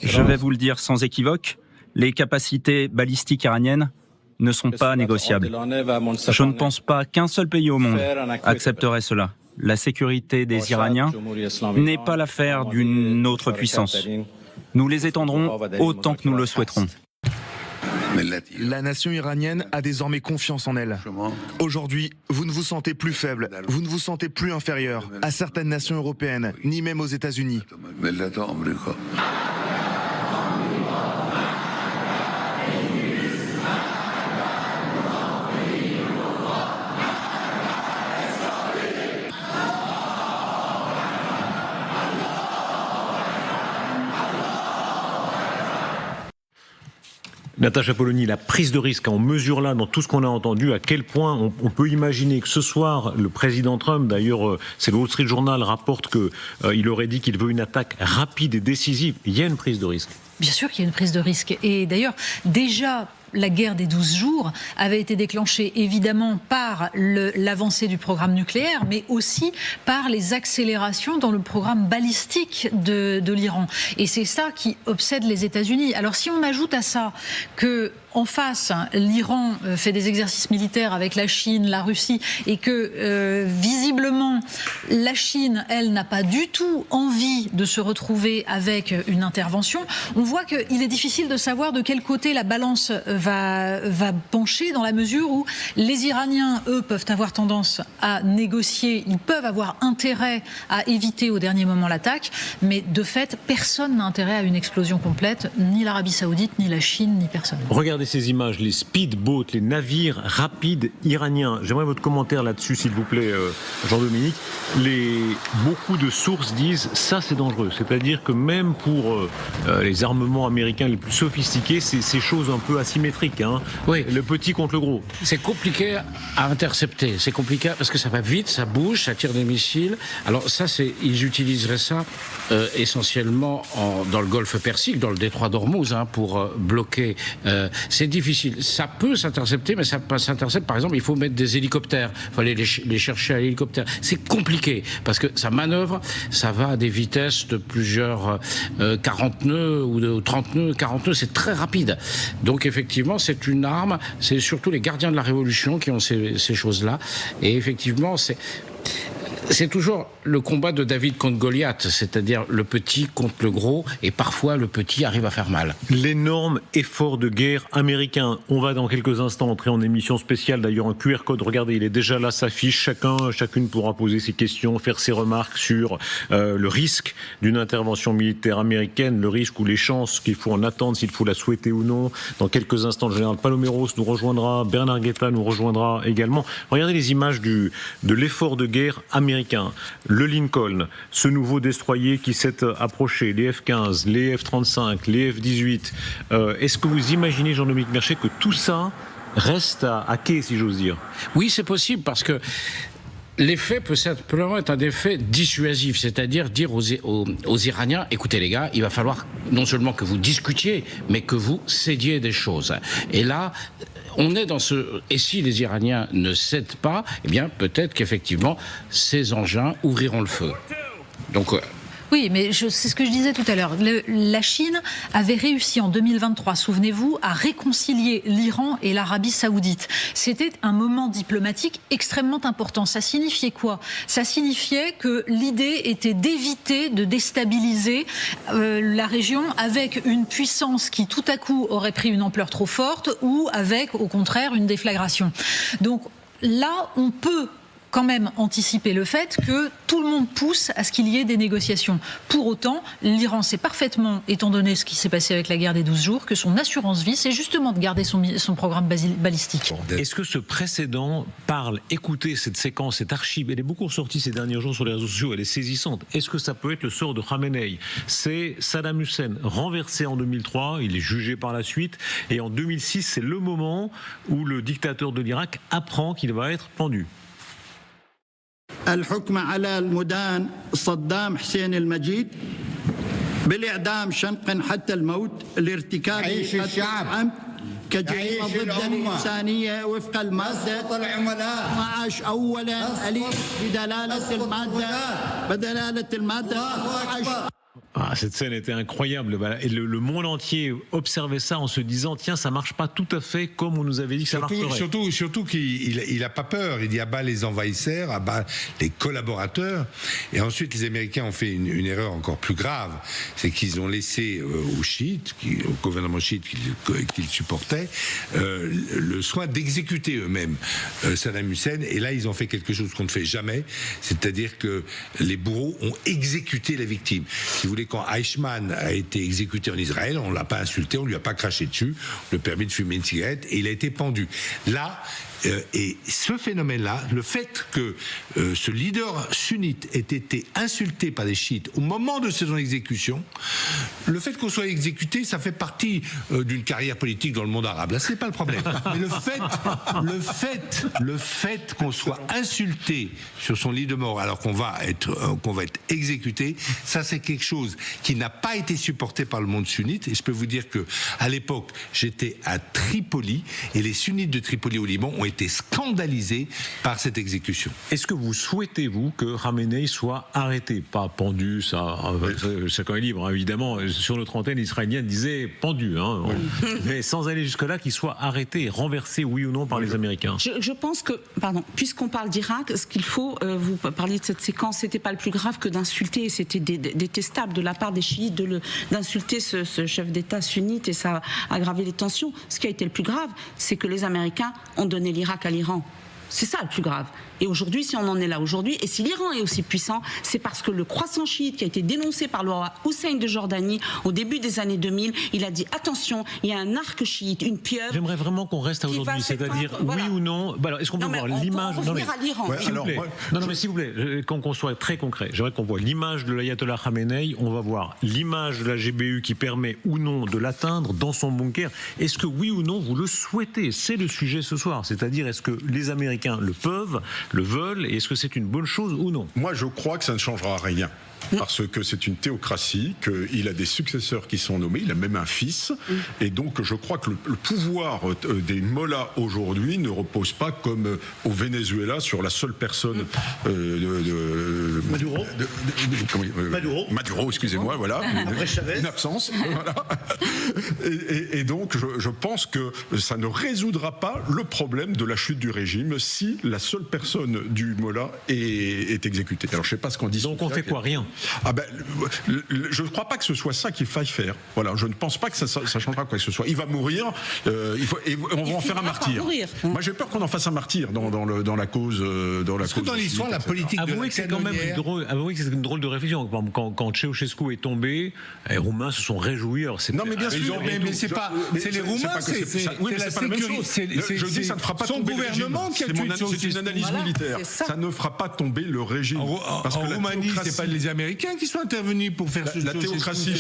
Je vais vous le dire sans équivoque, les capacités balistiques iraniennes ne sont pas négociables. Je ne pense pas qu'un seul pays au monde accepterait cela. La sécurité des Iraniens n'est pas l'affaire d'une autre puissance. Nous les étendrons autant que nous le souhaiterons. La nation iranienne a désormais confiance en elle. Aujourd'hui, vous ne vous sentez plus faible, vous ne vous sentez plus inférieur à certaines nations européennes, ni même aux États-Unis. Natacha Polony, la prise de risque, on mesure là dans tout ce qu'on a entendu à quel point on peut imaginer que ce soir, le président Trump, d'ailleurs c'est le Wall Street Journal, rapporte qu'il aurait dit qu'il veut une attaque rapide et décisive. Il y a une prise de risque. Bien sûr qu'il y a une prise de risque. Et d'ailleurs, déjà, la guerre des 12 jours avait été déclenchée évidemment par l'avancée du programme nucléaire, mais aussi par les accélérations dans le programme balistique de l'Iran. Et c'est ça qui obsède les États-Unis. Alors si on ajoute à ça que en face, l'Iran fait des exercices militaires avec la Chine, la Russie, et que visiblement la Chine, elle, n'a pas du tout envie de se retrouver avec une intervention, on voit qu'il est difficile de savoir de quel côté la balance va pencher, dans la mesure où les Iraniens, eux, peuvent avoir tendance à négocier, ils peuvent avoir intérêt à éviter au dernier moment l'attaque, mais de fait, personne n'a intérêt à une explosion complète, ni l'Arabie Saoudite, ni la Chine, ni personne. Regardez ces images, les speedboats, les navires rapides iraniens. J'aimerais votre commentaire là-dessus, s'il vous plaît, Jean-Dominique. Beaucoup de sources disent ça, c'est dangereux. C'est-à-dire que même pour les armements américains les plus sophistiqués, c'est ces choses un peu asymétriques. Hein. Oui. Le petit contre le gros. C'est compliqué à intercepter. C'est compliqué parce que ça va vite, ça bouge, ça tire des missiles. Alors ça, ils utiliseraient ça essentiellement dans le golfe Persique, dans le détroit d'Ormuz, pour bloquer. C'est difficile. Ça peut s'intercepter, mais ça s'intercepte. Par exemple, il faut mettre des hélicoptères. Il faut aller les chercher à l'hélicoptère. C'est compliqué parce que ça manœuvre, ça va à des vitesses de plusieurs 40 nœuds ou de 30 nœuds, 40 nœuds. C'est très rapide. Donc effectivement, c'est une arme. C'est surtout les gardiens de la Révolution qui ont ces choses-là. Et effectivement, c'est toujours le combat de David contre Goliath, c'est-à-dire le petit contre le gros, et parfois le petit arrive à faire mal. L'énorme effort de guerre américain. On va dans quelques instants entrer en émission spéciale, d'ailleurs un QR code, regardez, il est déjà là, s'affiche, chacune pourra poser ses questions, faire ses remarques sur le risque d'une intervention militaire américaine, le risque ou les chances qu'il faut en attendre, s'il faut la souhaiter ou non. Dans quelques instants, le général Paloméros nous rejoindra, Bernard Guetta nous rejoindra également. Regardez les images de l'effort de guerre américain. Le Lincoln, ce nouveau destroyer qui s'est approché, les F-15, les F-35, les F-18. Est-ce que vous imaginez, Jean-Dominique Merchet, que tout ça reste à quai, si j'ose dire? Oui, c'est possible, parce que l'effet peut simplement être un effet dissuasif, c'est-à-dire dire aux Iraniens, écoutez les gars, il va falloir non seulement que vous discutiez, mais que vous cédiez des choses. Et là, on est dans et si les Iraniens ne cèdent pas, eh bien peut-être qu'effectivement ces engins ouvriront le feu. Donc oui, mais c'est ce que je disais tout à l'heure. La Chine avait réussi en 2023, souvenez-vous, à réconcilier l'Iran et l'Arabie Saoudite. C'était un moment diplomatique extrêmement important. Ça signifiait quoi? Ça signifiait que l'idée était d'éviter de déstabiliser la région avec une puissance qui tout à coup aurait pris une ampleur trop forte ou avec, au contraire, une déflagration. Donc là, on peut quand même anticiper le fait que tout le monde pousse à ce qu'il y ait des négociations. Pour autant, l'Iran sait parfaitement, étant donné ce qui s'est passé avec la guerre des 12 jours, que son assurance vie, c'est justement de garder son programme balistique. Est-ce que ce précédent parle, écoutez cette séquence, cette archive, elle est beaucoup ressortie ces derniers jours sur les réseaux sociaux, elle est saisissante. Est-ce que ça peut être le sort de Khamenei? C'est Saddam Hussein, renversé en 2003, il est jugé par la suite, et en 2006, c'est le moment où le dictateur de l'Irak apprend qu'il va être pendu. الحكم على المدان صدام حسين المجيد بالإعدام شنقا حتى الموت لارتكاب الشعب كجريمة ضد الإنسانية وفق المادة 12 أولا أليف بدلالة المادة 12. Cette scène était incroyable. Et le monde entier observait ça en se disant tiens, ça marche pas tout à fait comme on nous avait dit que ça marcherait. Surtout qu'il a pas peur. Il dit à bas les envahisseurs, à bas les collaborateurs. Et ensuite, les Américains ont fait une erreur encore plus grave. C'est qu'ils ont laissé aux chiites, au gouvernement chiite qu'ils supportaient, le soin d'exécuter eux-mêmes Saddam Hussein. Et là, ils ont fait quelque chose qu'on ne fait jamais. C'est-à-dire que les bourreaux ont exécuté la victime. Si vous voulez, quand Eichmann a été exécuté en Israël, on ne l'a pas insulté, on ne lui a pas craché dessus, on lui a permis de fumer une cigarette et il a été pendu. Là, et ce phénomène-là, le fait que ce leader sunnite ait été insulté par des chiites au moment de son exécution, le fait qu'on soit exécuté, ça fait partie d'une carrière politique dans le monde arabe. Là, c'est pas le problème. Mais le fait qu'on soit insulté sur son lit de mort alors qu'on va être exécuté, ça c'est quelque chose qui n'a pas été supporté par le monde sunnite. Et je peux vous dire que à l'époque, j'étais à Tripoli et les sunnites de Tripoli au Liban ont été scandalisés par cette exécution. Est-ce que vous souhaitez, vous, que Khamenei soit arrêté? Pas pendu, ça, chacun est libre, hein, évidemment. Sur notre antenne israélienne disait pendu, hein, mais sans aller jusque-là, qu'il soit arrêté et renversé, oui ou non, par les Américains. Je pense que, puisqu'on parle d'Irak, ce qu'il faut, vous parliez de cette séquence, c'était pas le plus grave que d'insulter, c'était détestable de la part des chiites d'insulter ce chef d'État sunnite, et ça a aggravé les tensions. Ce qui a été le plus grave, c'est que les Américains ont donné l'Irak à l'Iran. C'est ça le plus grave. Et aujourd'hui, si on en est là aujourd'hui, et si l'Iran est aussi puissant, c'est parce que le croissant chiite qui a été dénoncé par le roi Hussein de Jordanie au début des années 2000, il a dit attention, il y a un arc chiite, une pieuvre. J'aimerais vraiment qu'on reste à aujourd'hui, c'est-à-dire oui ou non. Alors, est-ce qu'on peut voir l'image? On revenir à l'Iran. Non, mais s'il vous plaît, qu'on soit très concret, j'aimerais qu'on voit l'image de l'ayatollah Khamenei, on va voir l'image de la GBU qui permet ou non de l'atteindre dans son bunker. Est-ce que oui ou non vous le souhaitez? C'est le sujet ce soir, c'est-à-dire est-ce que les Américains le peuvent, le veulent, et est-ce que c'est une bonne chose ou non? Moi, je crois que ça ne changera rien. Parce que c'est une théocratie, qu'il a des successeurs qui sont nommés, il a même un fils, et donc je crois que le pouvoir des mollahs aujourd'hui ne repose pas comme au Venezuela sur la seule personne Maduro, excusez-moi, voilà, une absence, voilà. Et donc je pense que ça ne résoudra pas le problème de la chute du régime si la seule personne du mollah est exécutée. Alors je sais pas ce qu'on dit. Donc on fait quoi? Rien. Je ne crois pas que ce soit ça qu'il faille faire. Voilà, je ne pense pas que ça changera quoi que ce soit. Il va mourir, et on va en faire un martyr. Moi, j'ai peur qu'on en fasse un martyr dans la cause. Parce que dans l'histoire, la politique avouez que c'est quand même une drôle de réflexion. Quand Ceausescu est tombé, les Roumains se sont réjouis. Non, mais bien sûr, mais c'est pas. C'est les Roumains, c'est la même chose. Je dis, ça ne fera pas tomber le régime. C'est une analyse militaire. Ça ne fera pas tomber le régime. Parce que la Roumanie, c'est pas les Américains qui sont intervenus pour faire la théocratie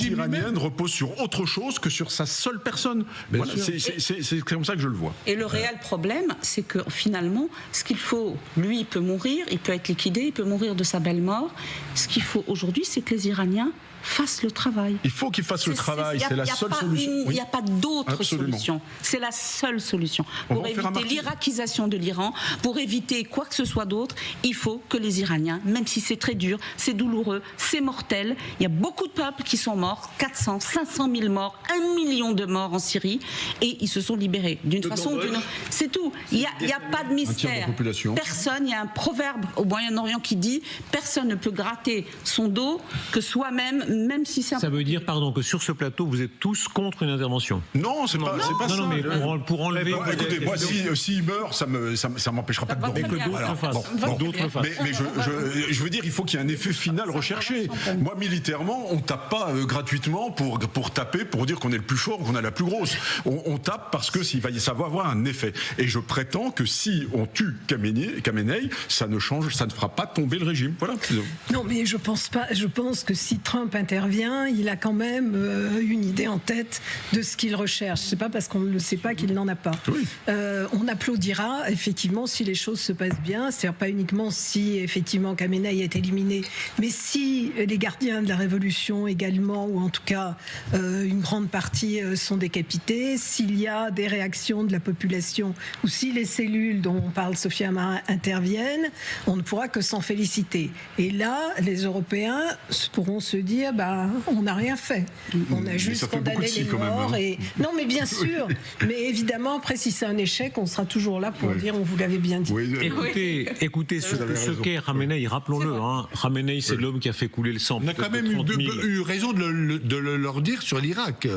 iranienne repose sur autre chose que sur sa seule personne. Voilà, c'est comme ça que je le vois. Et le réel problème, c'est que finalement, ce qu'il faut, lui, il peut mourir, il peut être liquidé, il peut mourir de sa belle mort. Ce qu'il faut aujourd'hui, c'est que les Iraniens fassent le travail. Il faut qu'ils fassent le travail, c'est la seule solution. Il n'y a pas d'autre solution. C'est la seule solution. Pour éviter l'irakisation de l'Iran, pour éviter quoi que ce soit d'autre, il faut que les Iraniens, même si c'est très dur, c'est douloureux, c'est mortel, il y a beaucoup de peuples qui sont morts, 400, 500 000 morts, 1 million de morts en Syrie, et ils se sont libérés d'une façon ou d'une autre. C'est tout. Il n'y a pas de mystère. Personne, il y a un proverbe au Moyen-Orient qui dit « Personne ne peut gratter son dos que soi-même ». Même si ça veut dire, que sur ce plateau, vous êtes tous contre une intervention. Non, c'est pas ça. Non, mais pour enlever. Écoutez, moi, s'il meurt, ça m'empêchera pas de dormir. Que d'autres fassent. Mais je veux dire, il faut qu'il y ait un effet final recherché. Moi, militairement, on tape pas gratuitement pour taper, pour dire qu'on est le plus fort, qu'on a la plus grosse. On tape parce que ça va avoir un effet. Et je prétends que si on tue Khamenei, ça ne fera pas tomber le régime. Voilà. Non, mais je pense pas. Je pense que si Trump intervient, il a quand même une idée en tête de ce qu'il recherche. C'est pas parce qu'on ne le sait pas qu'il n'en a pas. Oui. On applaudira effectivement si les choses se passent bien. C'est-à-dire pas uniquement si effectivement Khamenei est éliminé, mais si les gardiens de la révolution également, ou en tout cas une grande partie sont décapités, s'il y a des réactions de la population, ou si les cellules dont on parle, Sophia Marin, interviennent, on ne pourra que s'en féliciter. Et là, les Européens pourront se dire on n'a rien fait. On a juste condamné les morts. Non, mais bien sûr. Mais évidemment, après, si c'est un échec, on sera toujours là pour dire on vous l'avait bien dit. Oui, écoutez, ce qu'est Khamenei, rappelons-le. Khamenei, c'est l'homme qui a fait couler le sang. On a quand même eu raison de le leur dire sur l'Irak,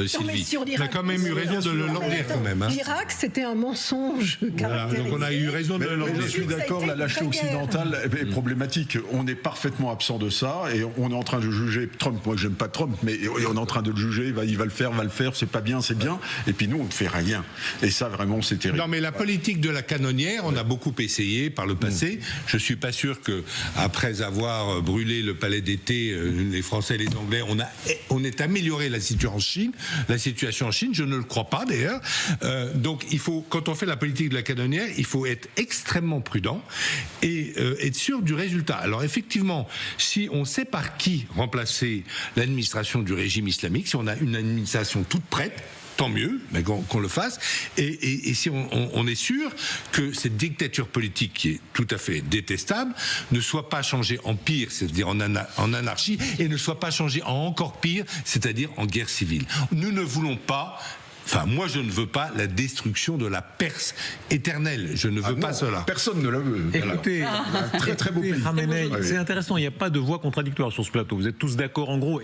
Sylvie. On a quand même eu raison de le leur dire quand même. L'Irak, c'était un mensonge caractérisé. Donc on a eu raison de le leur dire. Je suis d'accord, la lâcheté occidentale est problématique. On est parfaitement absent de ça et on est en train de juger Trump. Moi, j'aime pas Trump, mais on est en train de le juger. Il va le faire, c'est pas bien, c'est bien. Et puis nous, on ne fait rien. Et ça, vraiment, c'est terrible. Non, mais la politique de la canonnière, on a beaucoup essayé par le passé. Je suis pas sûr que après avoir brûlé le palais d'été, les Français et les Anglais, on ait amélioré la situation en Chine. Je ne le crois pas d'ailleurs. Donc il faut, quand on fait la politique de la canonnière, il faut être extrêmement prudent et être sûr du résultat. Alors effectivement, si on sait par qui remplacer l'administration du régime islamique, si on a une administration toute prête, tant mieux, mais qu'on le fasse. Et si on est sûr que cette dictature politique, qui est tout à fait détestable, ne soit pas changée en pire, c'est-à-dire en anarchie, et ne soit pas changée en encore pire, c'est-à-dire en guerre civile. Nous ne voulons pas... Enfin, moi, je ne veux pas la destruction de la Perse éternelle. Je ne veux pas cela. Personne ne la veut. Écoutez, très très beau pays. Khamenei, c'est intéressant. Il n'y a pas de voix contradictoire sur ce plateau. Vous êtes tous d'accord, en gros.